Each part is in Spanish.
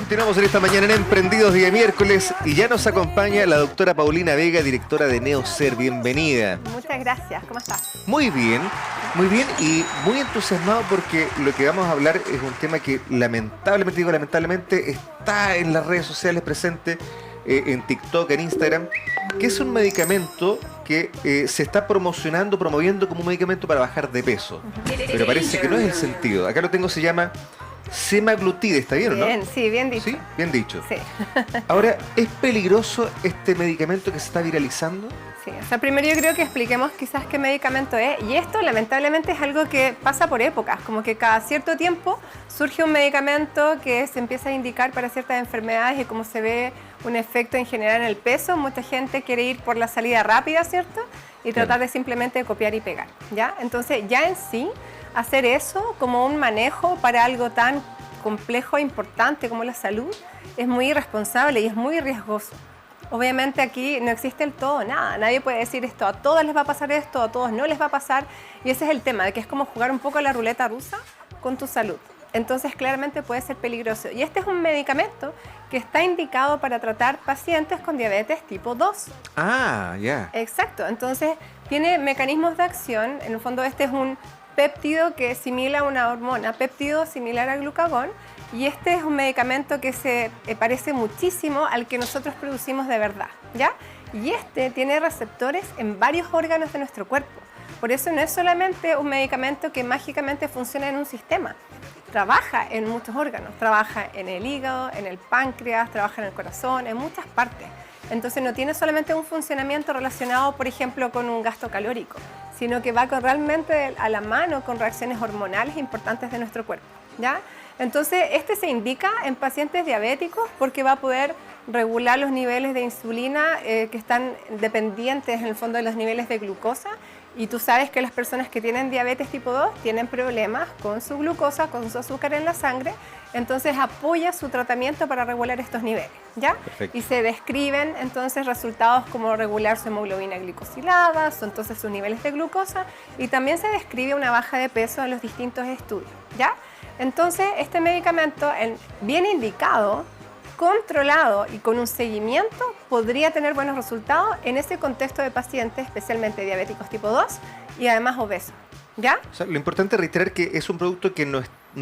Continuamos en esta mañana en Emprendidos día miércoles y ya nos acompaña la doctora Paulina Vega, directora de Neocer. Bienvenida. Muchas gracias, ¿cómo estás? Muy bien y muy entusiasmado porque lo que vamos a hablar es un tema que lamentablemente está en las redes sociales presente, en TikTok, en Instagram, que es un medicamento que se está promoviendo como un medicamento para bajar de peso. Pero parece que no es el sentido. Acá lo tengo, se llama semaglutide, ¿está bien o no? Bien, sí, bien dicho. ¿Sí? Bien dicho. Sí. Ahora, ¿es peligroso este medicamento que se está viralizando? Sí, o sea, primero yo creo que expliquemos quizás qué medicamento es. Y esto lamentablemente es algo que pasa por épocas, como que cada cierto tiempo surge un medicamento que se empieza a indicar para ciertas enfermedades y como se ve un efecto en general en el peso, mucha gente quiere ir por la salida rápida, ¿cierto? Y tratar de simplemente copiar y pegar, ¿ya? Entonces ya en sí, hacer eso como un manejo para algo tan complejo e importante como la salud es muy irresponsable y es muy riesgoso. Obviamente aquí no existe el todo o nada, nadie puede decir esto, a todos les va a pasar esto, a todos no les va a pasar, y ese es el tema, de que es como jugar un poco a la ruleta rusa con tu salud. Entonces claramente puede ser peligroso. Y este es un medicamento que está indicado para tratar pacientes con diabetes tipo 2. Ah, ya. Exacto, entonces tiene mecanismos de acción, en el fondo este es un péptido que simila una hormona, péptido similar al glucagón, y este es un medicamento que se parece muchísimo al que nosotros producimos de verdad, ¿ya? Y este tiene receptores en varios órganos de nuestro cuerpo. Por eso no es solamente un medicamento que mágicamente funciona en un sistema. Trabaja en muchos órganos, trabaja en el hígado, en el páncreas, trabaja en el corazón, en muchas partes. Entonces no tiene solamente un funcionamiento relacionado, por ejemplo, con un gasto calórico, sino que va realmente a la mano con reacciones hormonales importantes de nuestro cuerpo, ¿ya? Entonces, este se indica en pacientes diabéticos porque va a poder regular los niveles de insulina que están dependientes en el fondo de los niveles de glucosa. Y tú sabes que las personas que tienen diabetes tipo 2 tienen problemas con su glucosa, con su azúcar en la sangre, entonces apoya su tratamiento para regular estos niveles, ¿ya? Perfecto. Y se describen entonces resultados como regular su hemoglobina glicosilada, entonces sus niveles de glucosa, y también se describe una baja de peso en los distintos estudios, ¿ya? Entonces este medicamento, bien indicado, controlado y con un seguimiento, podría tener buenos resultados en ese contexto de pacientes, especialmente diabéticos tipo 2 y además obesos, ¿ya? O sea, lo importante es reiterar que es un producto que no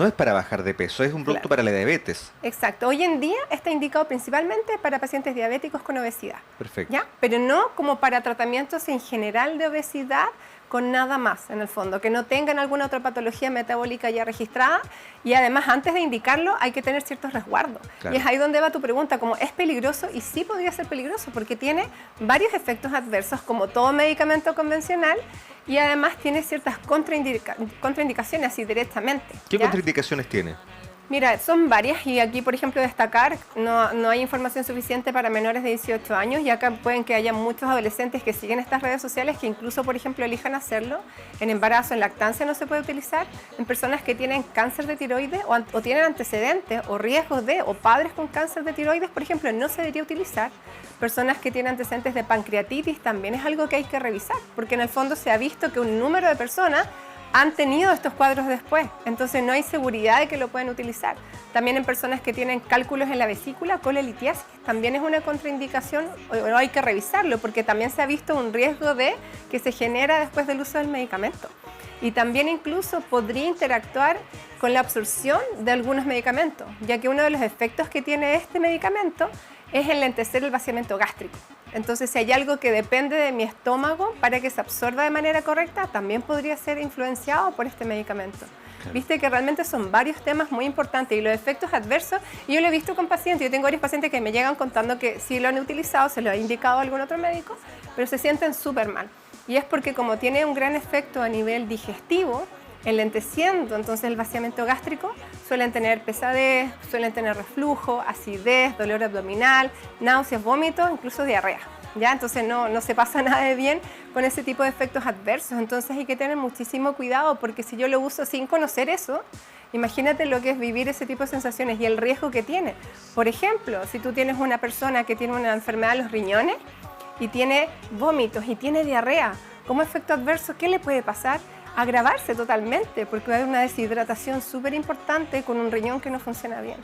es para bajar de peso, es un producto para la diabetes. Exacto. Hoy en día está indicado principalmente para pacientes diabéticos con obesidad. Perfecto. ¿Ya? Pero no como para tratamientos en general de obesidad con nada más, en el fondo, que no tengan alguna otra patología metabólica ya registrada, y además antes de indicarlo hay que tener ciertos resguardos. Claro. Y es ahí donde va tu pregunta, como ¿es peligroso? Y sí podría ser peligroso porque tiene varios efectos adversos como todo medicamento convencional, y además tiene ciertas contraindicaciones así directamente. ¿Qué contraindicaciones tiene? Mira, son varias, y aquí, por ejemplo, destacar, no hay información suficiente para menores de 18 años, y acá pueden que haya muchos adolescentes que siguen estas redes sociales que incluso, por ejemplo, elijan hacerlo. En embarazo, en lactancia no se puede utilizar. En personas que tienen cáncer de tiroides o tienen antecedentes o riesgos o padres con cáncer de tiroides, por ejemplo, no se debería utilizar. Personas que tienen antecedentes de pancreatitis también es algo que hay que revisar, porque en el fondo se ha visto que un número de personas han tenido estos cuadros después, entonces no hay seguridad de que lo pueden utilizar. También en personas que tienen cálculos en la vesícula, colelitiasis, también es una contraindicación, o hay que revisarlo, porque también se ha visto un riesgo de que se genera después del uso del medicamento. Y también incluso podría interactuar con la absorción de algunos medicamentos, ya que uno de los efectos que tiene este medicamento es enlentecer el vaciamiento gástrico. Entonces, si hay algo que depende de mi estómago para que se absorba de manera correcta, también podría ser influenciado por este medicamento. Claro. Viste que realmente son varios temas muy importantes, y los efectos adversos, y yo lo he visto con pacientes, yo tengo varios pacientes que me llegan contando que sí lo han utilizado, se lo ha indicado algún otro médico, pero se sienten súper mal. Y es porque como tiene un gran efecto a nivel digestivo, enlenteciendo entonces el vaciamiento gástrico, suelen tener pesadez, suelen tener reflujo, acidez, dolor abdominal, náuseas, vómitos, incluso diarrea, ¿ya? Entonces no se pasa nada de bien con ese tipo de efectos adversos. Entonces hay que tener muchísimo cuidado, porque si yo lo uso sin conocer eso, imagínate lo que es vivir ese tipo de sensaciones y el riesgo que tiene. Por ejemplo, si tú tienes una persona que tiene una enfermedad de los riñones y tiene vómitos y tiene diarrea, como efecto adverso, ¿qué le puede pasar? Agravarse totalmente, porque va a haber una deshidratación súper importante con un riñón que no funciona bien.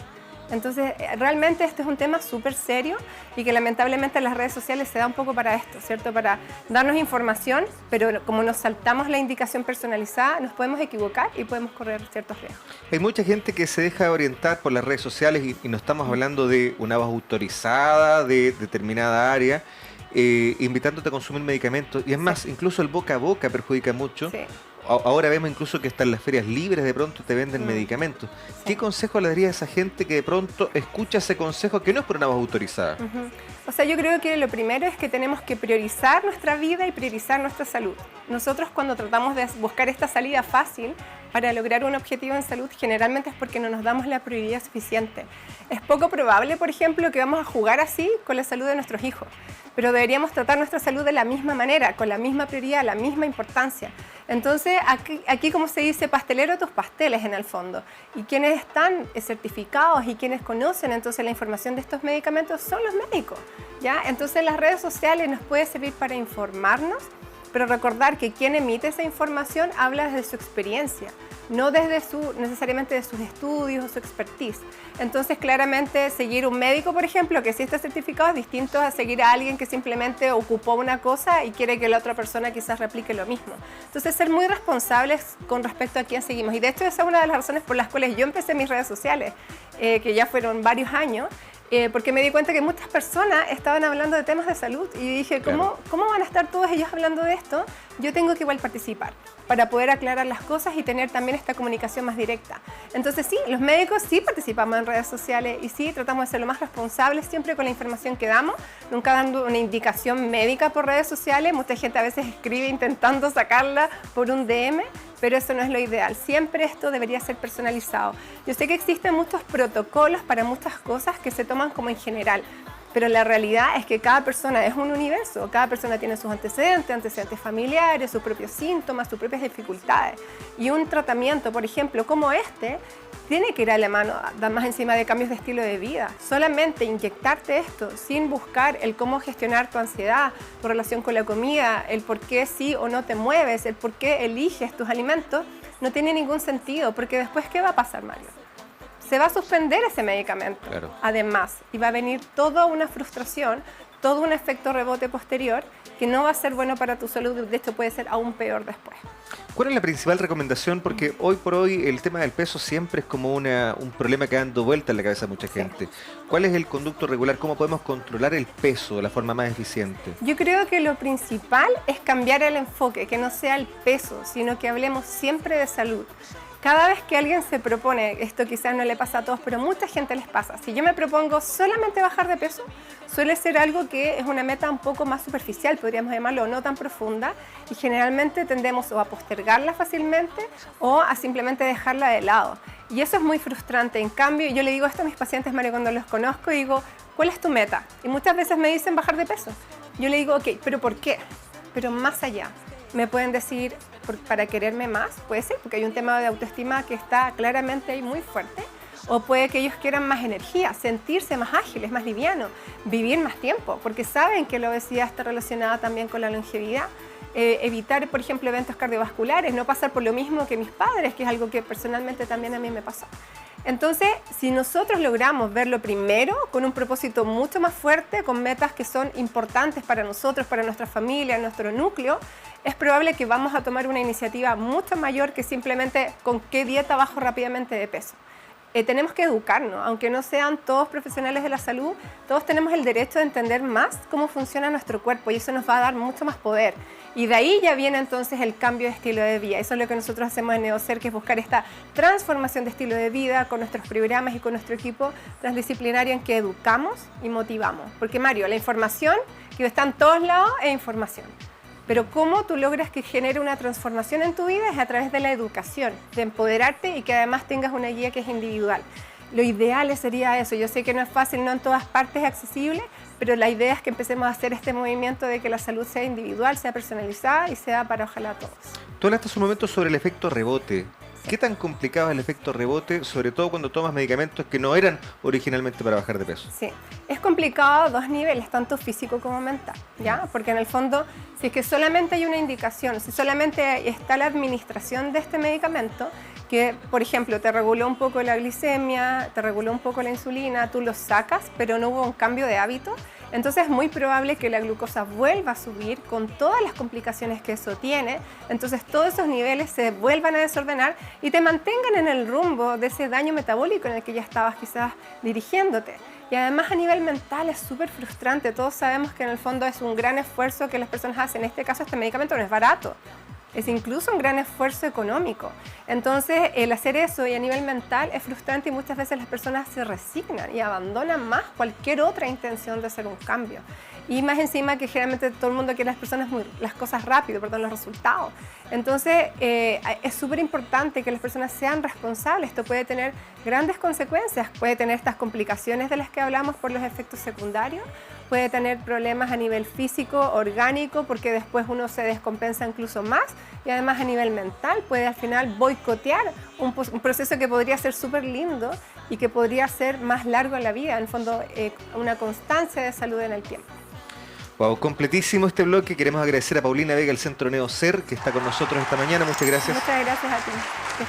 Entonces, realmente este es un tema súper serio y que lamentablemente en las redes sociales se da un poco para esto, ¿cierto? Para darnos información, pero como nos saltamos la indicación personalizada, nos podemos equivocar y podemos correr ciertos riesgos. Hay mucha gente que se deja orientar por las redes sociales y no estamos hablando de una voz autorizada de determinada área, invitándote a consumir medicamentos. Y es más, incluso el boca a boca perjudica mucho. Sí. Ahora vemos incluso que hasta en las ferias libres de pronto te venden medicamentos. ¿Qué consejo le daría a esa gente que de pronto escucha ese consejo que no es por una voz autorizada? O sea, yo creo que lo primero es que tenemos que priorizar nuestra vida y priorizar nuestra salud. Nosotros cuando tratamos de buscar esta salida fácil para lograr un objetivo en salud, generalmente es porque no nos damos la prioridad suficiente. Es poco probable, por ejemplo, que vamos a jugar así con la salud de nuestros hijos, pero deberíamos tratar nuestra salud de la misma manera, con la misma prioridad, la misma importancia. Entonces, aquí como se dice, pastelero tus pasteles en el fondo. Y quienes están certificados y quienes conocen entonces la información de estos medicamentos son los médicos, ¿ya? Entonces, las redes sociales nos puede servir para informarnos, pero recordar que quien emite esa información habla desde su experiencia, no desde necesariamente de sus estudios o su expertise. Entonces, claramente, seguir un médico, por ejemplo, que sí está certificado, es distinto a seguir a alguien que simplemente ocupó una cosa y quiere que la otra persona quizás replique lo mismo. Entonces, ser muy responsables con respecto a quién seguimos. Y de hecho, esa es una de las razones por las cuales yo empecé mis redes sociales, que ya fueron varios años, porque me di cuenta que muchas personas estaban hablando de temas de salud y dije, ¿cómo van a estar todos ellos hablando de esto? Yo tengo que igual participar para poder aclarar las cosas y tener también esta comunicación más directa. Entonces sí, los médicos sí participamos en redes sociales y sí tratamos de ser lo más responsables siempre con la información que damos, nunca dando una indicación médica por redes sociales. Mucha gente a veces escribe intentando sacarla por un DM, pero eso no es lo ideal. Siempre esto debería ser personalizado. Yo sé que existen muchos protocolos para muchas cosas que se toman como en general, pero la realidad es que cada persona es un universo, cada persona tiene sus antecedentes familiares, sus propios síntomas, sus propias dificultades. Y un tratamiento, por ejemplo, como este, tiene que ir a la mano, más encima de cambios de estilo de vida. Solamente inyectarte esto sin buscar el cómo gestionar tu ansiedad, tu relación con la comida, el por qué sí o no te mueves, el por qué eliges tus alimentos, no tiene ningún sentido, porque después, ¿qué va a pasar, Mario? Se va a suspender ese medicamento, claro. Además, y va a venir toda una frustración, todo un efecto rebote posterior que no va a ser bueno para tu salud, de hecho puede ser aún peor después. ¿Cuál es la principal recomendación? Porque hoy por hoy el tema del peso siempre es como un problema que dando vuelta en la cabeza a mucha gente. ¿Cuál es el conducto regular? ¿Cómo podemos controlar el peso de la forma más eficiente? Yo creo que lo principal es cambiar el enfoque, que no sea el peso, sino que hablemos siempre de salud. Cada vez que alguien se propone, esto quizás no le pasa a todos, pero a mucha gente les pasa. Si yo me propongo solamente bajar de peso, suele ser algo que es una meta un poco más superficial, podríamos llamarlo, no tan profunda, y generalmente tendemos o a postergarla fácilmente o a simplemente dejarla de lado. Y eso es muy frustrante. En cambio, yo le digo esto a mis pacientes, Mario, cuando los conozco, y digo, ¿cuál es tu meta? Y muchas veces me dicen bajar de peso. Yo le digo, ok, ¿pero por qué? Pero más allá. Me pueden decir, para quererme más, puede ser, porque hay un tema de autoestima que está claramente ahí muy fuerte, o puede que ellos quieran más energía, sentirse más ágiles, más livianos, vivir más tiempo, porque saben que la obesidad está relacionada también con la longevidad, evitar, por ejemplo, eventos cardiovasculares, no pasar por lo mismo que mis padres, que es algo que personalmente también a mí me pasó. Entonces, si nosotros logramos verlo primero, con un propósito mucho más fuerte, con metas que son importantes para nosotros, para nuestra familia, nuestro núcleo, es probable que vamos a tomar una iniciativa mucho mayor que simplemente con qué dieta bajo rápidamente de peso. Tenemos que educarnos, aunque no sean todos profesionales de la salud, todos tenemos el derecho de entender más cómo funciona nuestro cuerpo y eso nos va a dar mucho más poder. Y de ahí ya viene entonces el cambio de estilo de vida. Eso es lo que nosotros hacemos en Neocer, que es buscar esta transformación de estilo de vida con nuestros programas y con nuestro equipo transdisciplinario en que educamos y motivamos. Porque Mario, la información que está en todos lados es información. Pero cómo tú logras que genere una transformación en tu vida es a través de la educación, de empoderarte y que además tengas una guía que es individual. Lo ideal sería eso. Yo sé que no es fácil, no en todas partes es accesible, pero la idea es que empecemos a hacer este movimiento de que la salud sea individual, sea personalizada y sea para ojalá todos. Tú hablaste hace un momento sobre el efecto rebote. ¿Qué tan complicado es el efecto rebote, sobre todo cuando tomas medicamentos que no eran originalmente para bajar de peso? Sí, es complicado a dos niveles, tanto físico como mental, ¿ya? Porque en el fondo, si es que solamente hay una indicación, si solamente está la administración de este medicamento, que, por ejemplo, te reguló un poco la glicemia, te reguló un poco la insulina, tú lo sacas, pero no hubo un cambio de hábito, entonces es muy probable que la glucosa vuelva a subir con todas las complicaciones que eso tiene. Entonces todos esos niveles se vuelvan a desordenar y te mantengan en el rumbo de ese daño metabólico en el que ya estabas quizás dirigiéndote. Y además a nivel mental es súper frustrante. Todos sabemos que en el fondo es un gran esfuerzo que las personas hacen. En este caso este medicamento no es barato. Es incluso un gran esfuerzo económico. Entonces, el hacer eso y a nivel mental es frustrante y muchas veces las personas se resignan y abandonan más cualquier otra intención de hacer un cambio. Y más encima que generalmente todo el mundo quiere las cosas rápido, los resultados. Entonces, es súper importante que las personas sean responsables. Esto puede tener grandes consecuencias. Puede tener estas complicaciones de las que hablamos por los efectos secundarios. Puede tener problemas a nivel físico, orgánico, porque después uno se descompensa incluso más. Y además a nivel mental puede al final boicotear un proceso que podría ser súper lindo y que podría ser más largo en la vida. En el fondo, una constancia de salud en el tiempo. Wow, completísimo este bloque. Queremos agradecer a Paulina Vega del Centro Neocer, que está con nosotros esta mañana. Muchas gracias. Muchas gracias a ti.